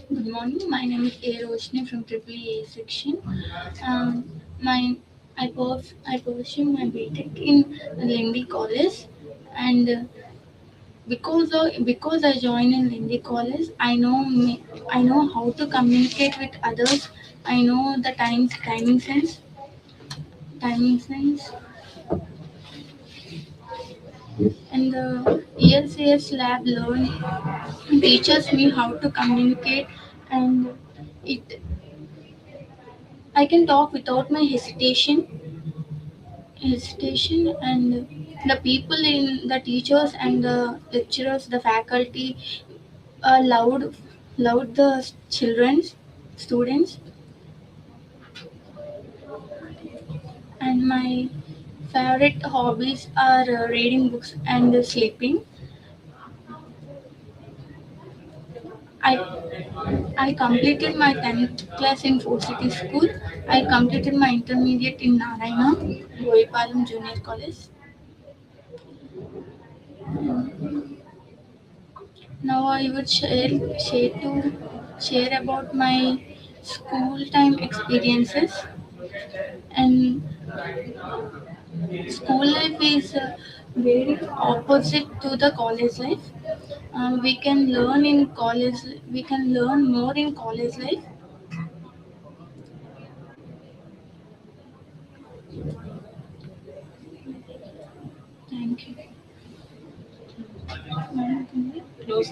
Good morning. My name is A. Roshni from EEE-A section. Um, my I pursue my BTech in Lindy College, and because I joined in Lindy College, I know how to communicate with others. I know the timing sense, and the ELCS lab learn teaches me how to communicate, and it I can talk without my hesitation, and the people in the teachers and the lecturers, the faculty, loud the students, and my favorite hobbies are reading books and sleeping. I I completed my 10th class in Fort City School. I completed my intermediate in Narayana, Boipalam Junior College. Now I would share about my school time experiences, and school life is very opposite to the college life. We can learn more in college life. Thank you. Close.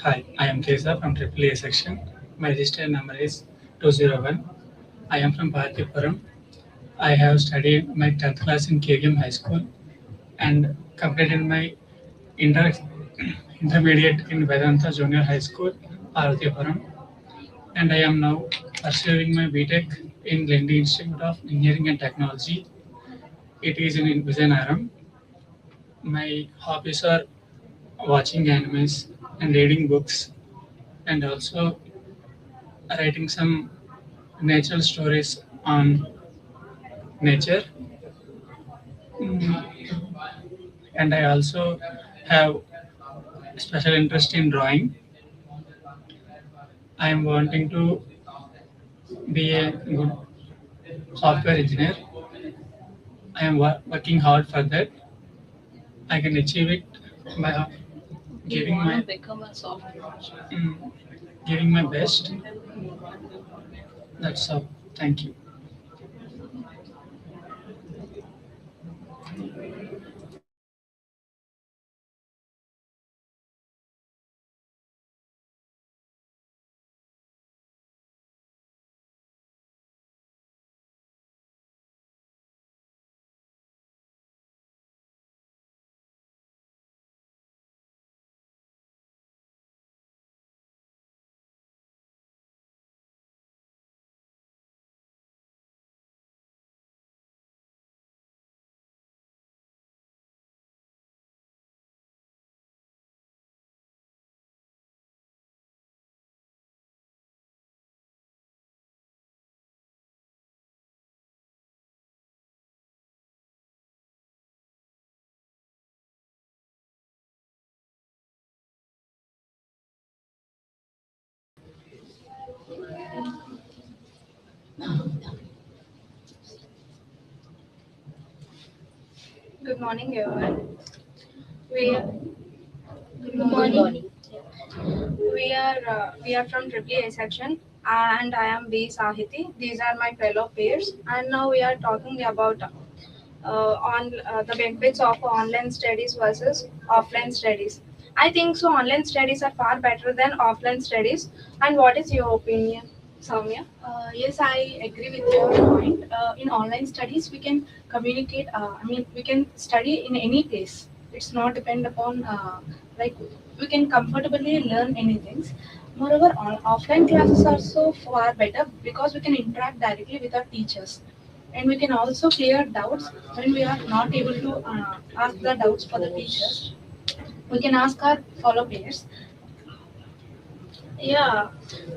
Hi, I am Kesa from EEE-A section. My registered number is 201. I am from Bharatipuram. I have studied my 10th class in KVM High School and completed my inter- intermediate in Vedanta Junior High School, Bharatipuram. And I am now pursuing my BTech in Lendi Institute of Engineering and Technology. It is in Vijayanaram. My hobbies are watching animes and reading books and also writing some natural stories on nature. Mm, and I also have special interest in drawing. I am wanting to be a good software engineer. I am working hard for that. I can achieve it by giving my Become a software engineer. mm, giving my best. That's all. Thank you. Good morning, everyone. We are, good Good morning. morning. We are from EEE-A section, and I am B Sahiti. These are my fellow peers, and now we are talking about on the benefits of online studies versus offline studies. I think so. Online studies are far better than offline studies. And what is your opinion? Soumya? Yes, I agree with your point. In online studies, we can communicate. We can study in any place. It's not depend upon like we can comfortably learn anything. Moreover, offline classes are so far better because we can interact directly with our teachers, and we can also clear doubts when we are not able to ask the doubts for the teachers. We can ask our follow peers. Yeah.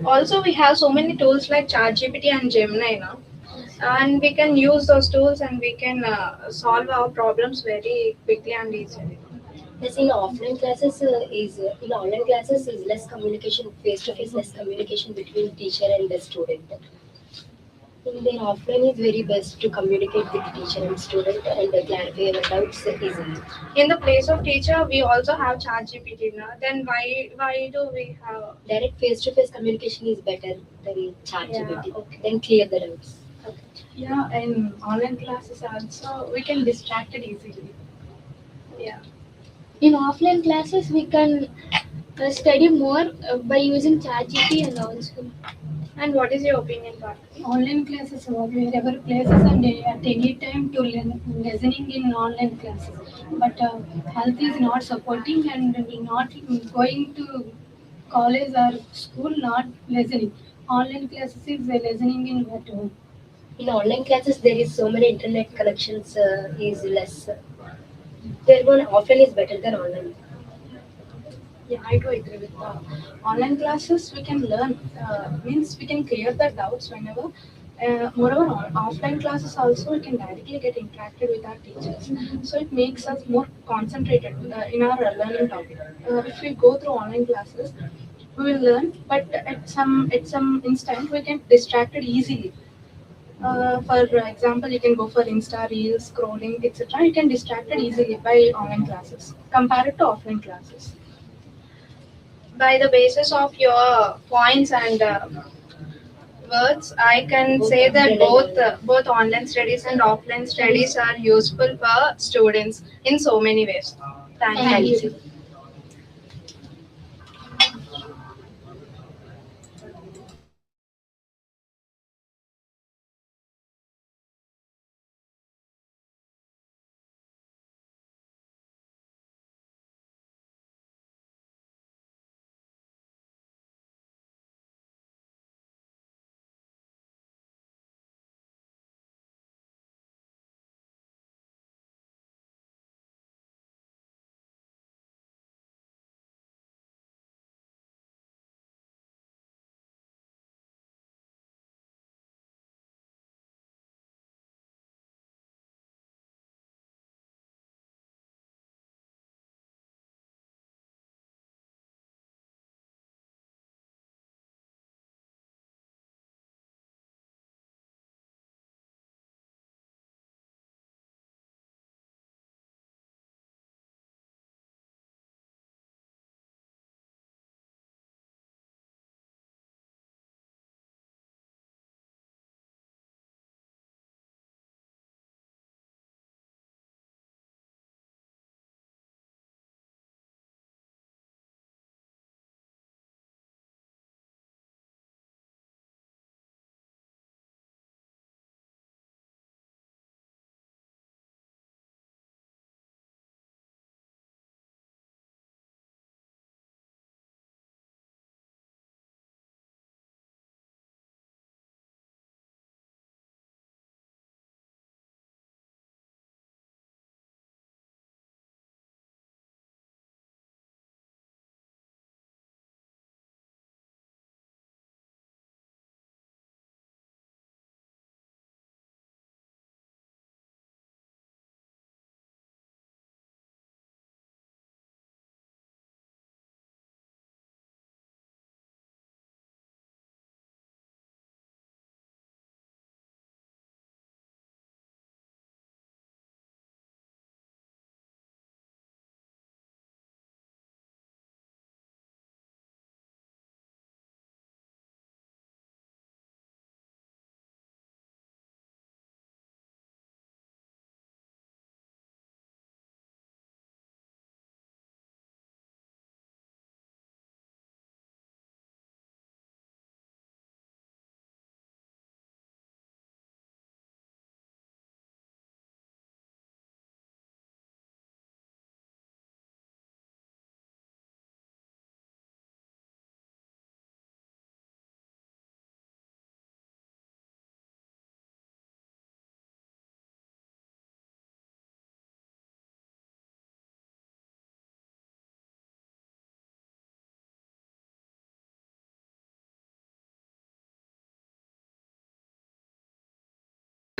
Also, we have so many tools like ChatGPT and Gemini now, and we can use those tools and we can solve our problems very quickly and easily. Yes, in offline classes is in online classes is less communication, face to face, less communication between teacher and the student. In their offline is very best to communicate with teacher and student and clarify our doubts easily. In the place of teacher, we also have ChatGPT now. Then why do we have? Direct face to face communication is better than chat Yeah. GPT. Okay. Then clear the doubts. Yeah, in online classes also we can distract it easily. Yeah. In offline classes, we can study more by using ChatGPT and also. And what is your opinion, Bharti? Online classes wherever places and at any time to learn listening in online classes. But health is not supporting and will not going to college or school not listening. Online classes is listening in at home. In online classes, there is so many internet connections is less. There one offline is better than online. Yeah, I do agree with online classes. We can learn means we can clear the doubts whenever. Moreover, offline classes also we can directly get interacted with our teachers, so it makes us more concentrated in our learning topic. If we go through online classes, we will learn, but at some instant we can distracted easily. For example, you can go for Insta reels, scrolling, etc. You can distracted easily by online classes compared to offline classes. By the basis of your points and words, I can say that both online studies and offline studies are useful for students in so many ways. Thank you. Thank Thank you. you.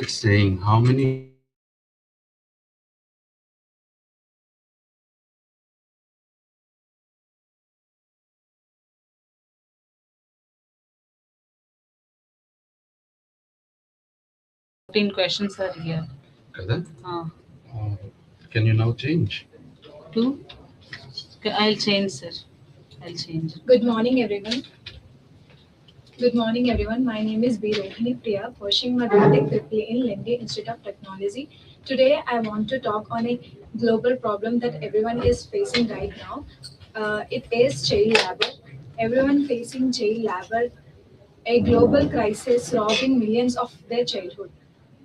It's saying how many years the child has been working in this company. Sir, 14 questions are here. Kada? Ah, Uh, can you now change? two. Okay, I'll change, sir. I'll change. Good morning, everyone. Good morning, everyone. My name is B. Rohini Priya, pursuing my BTech Triple in Lendi Institute of Technology. Today, I want to talk on a global problem that everyone is facing right now. It is child labor. Everyone facing child labor, a global crisis robbing millions of their childhood.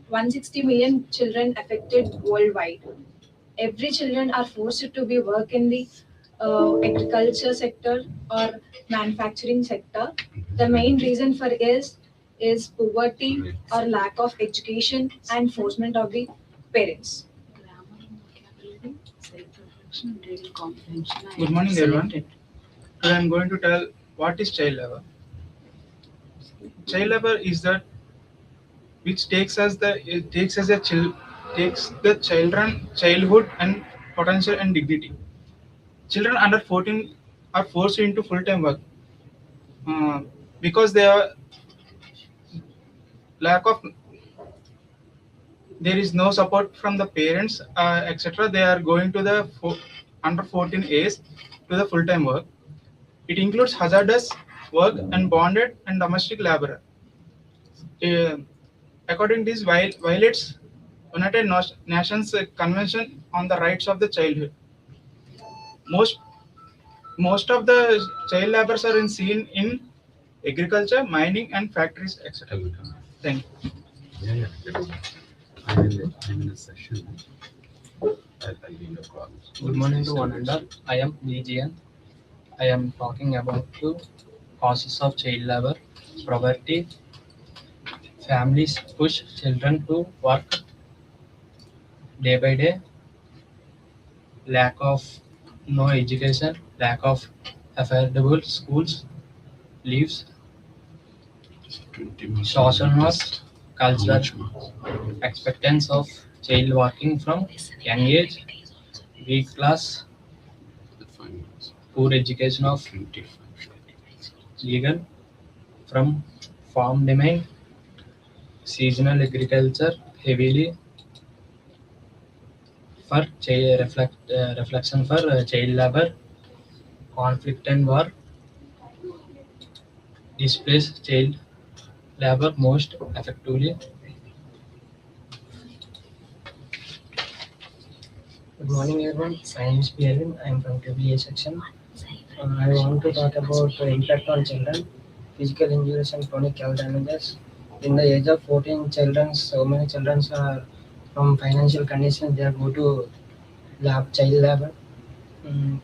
160 million children affected worldwide. Every children are forced to be work in the agriculture sector or manufacturing sector. The main reason for is poverty or lack of education and forcement of the parents. Grammar, vocabulary, self-reflection, reading comprehension. Good morning, everyone. Today I'm going to tell what is child labor. Child labor is that which takes as a takes the childhood and potential and dignity. Children under 14 are forced into full-time work uh, because they are lack of there is no support from the parents, etc. They are going to the under 14 age to the full-time work. It includes hazardous work and bonded and domestic labor. Uh, According to this, violates United Nations Convention on the Rights of the Childhood. Most most of the child labors are seen in agriculture, mining, and factories, etc. Thank you. Yeah, yeah. I'm in a session. I'll give you a call. Good morning to one and all. I am BGN. I am talking about the causes of child labor, poverty, families push children to work day by day, lack of no education, lack of affordable schools, leaves, 20 marks. social norms, How cultural much marks? expectance of child working from young age, weak class, The 5 marks. poor education of 25. legal from farm demand, seasonal agriculture heavily for reflection for child labor, conflict and war, displace child labor most effectively. Good morning, everyone. My name is Piervin. I am from EEE-A section. I want to talk about the impact on children, physical injuries and chronic health damages. In the age of 14, children, so many children are from financial conditions. They are go to child labor,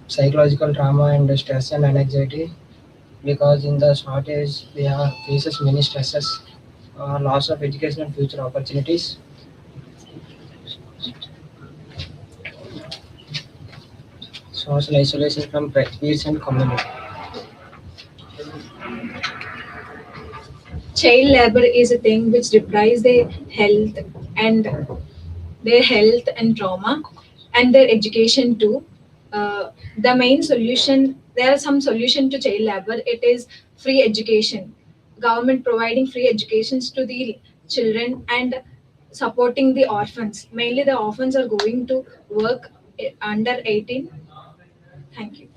psychological trauma and stress and anxiety. Because in the short age, they are faces many stresses, loss of education and future opportunities, social isolation from peers and community. Child labor is a thing which deprives health and their health and trauma and their education too. The main solution, there are some solution to child labor. It is free education, government providing free educations to the children and supporting the orphans. Mainly the orphans are going to work under 18. Thank you.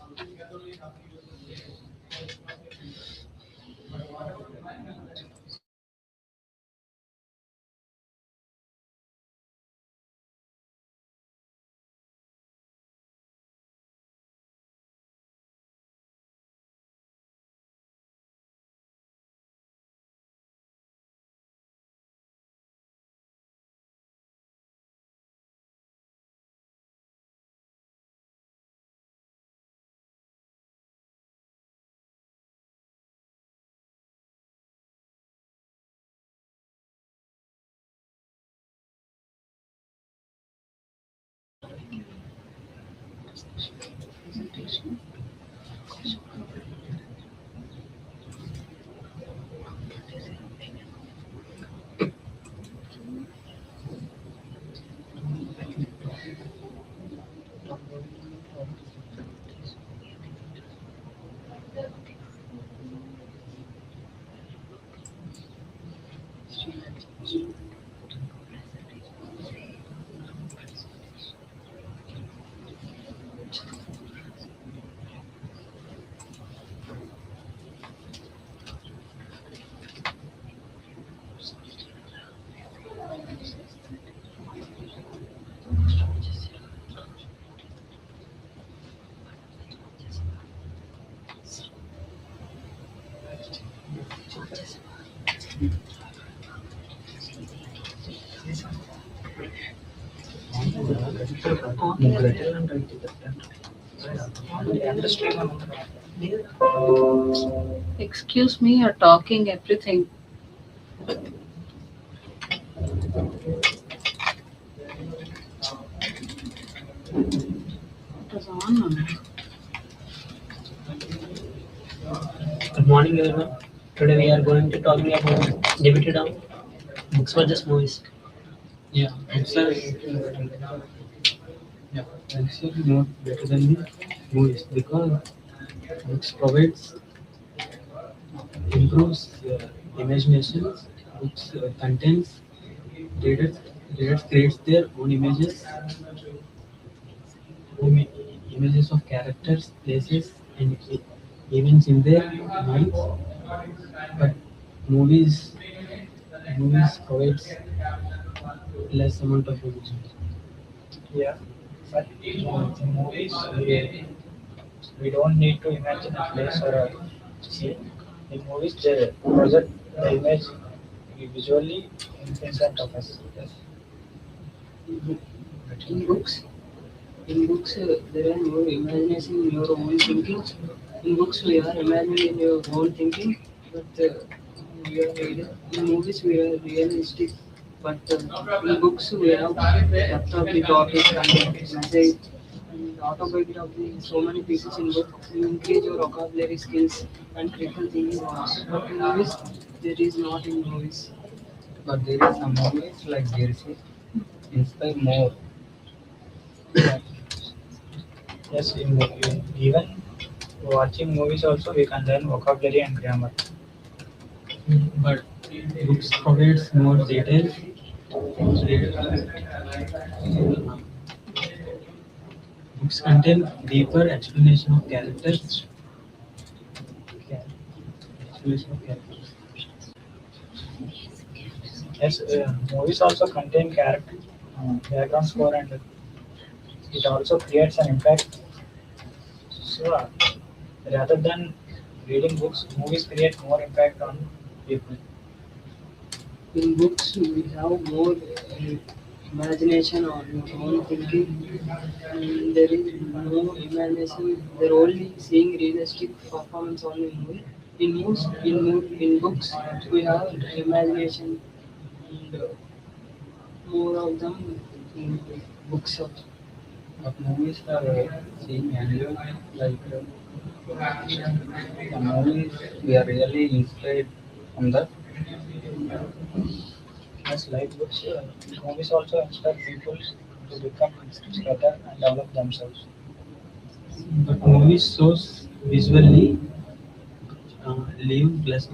ముగ్గురు Excuse me, you're talking everything. It was on. No? Good morning, everyone. Today we are going to talking about debated on books versus movies. Yeah, books are more better than the movies because books provides improves imaginations. Books contains readers readers creates their own images, ima- images of characters, places, and events in their minds. But movies movies provides less amount of images. Yeah, but in movies, we don't need to imagine a place or a scene. In movies, they project the image visually in front of us. Yes. But in books, there are more imagination in your own thinking. In books, we are imagining in your own thinking, but in movies, we are realistic. But in books, we have depth of the topic and message and autobiography. So many pieces in book. You increase your vocabulary skills and critical thinking also. But in movies, there is not in movies. But there is some movies like Jersey inspire more. Yes, even watching movies also we can learn vocabulary and grammar. But books provides more details. Books contain deeper explanation of characters. Explanation of characters. Yes, movies also contain character, background score, and it also creates an impact. So rather than reading books, movies create more impact on people. In books, we have more imagination or your own thinking. And there is no imagination. They're only seeing realistic performance only in movie. In books, we have imagination and more of them in books. But movies are seeing annual like the movies we are really inspired from that. As like books, movies also inspire people to become better and develop themselves. But movies shows visually leave less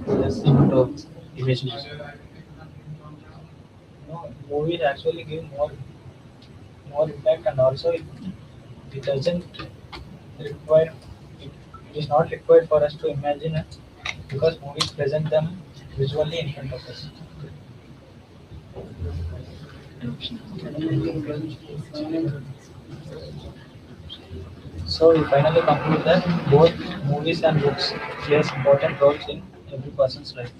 amount of imagination. No, movies actually give more impact, and also it doesn't require it is not required for us to imagine it because movies present them visually in front of us. So we finally conclude that both movies and books plays important roles in every person's life.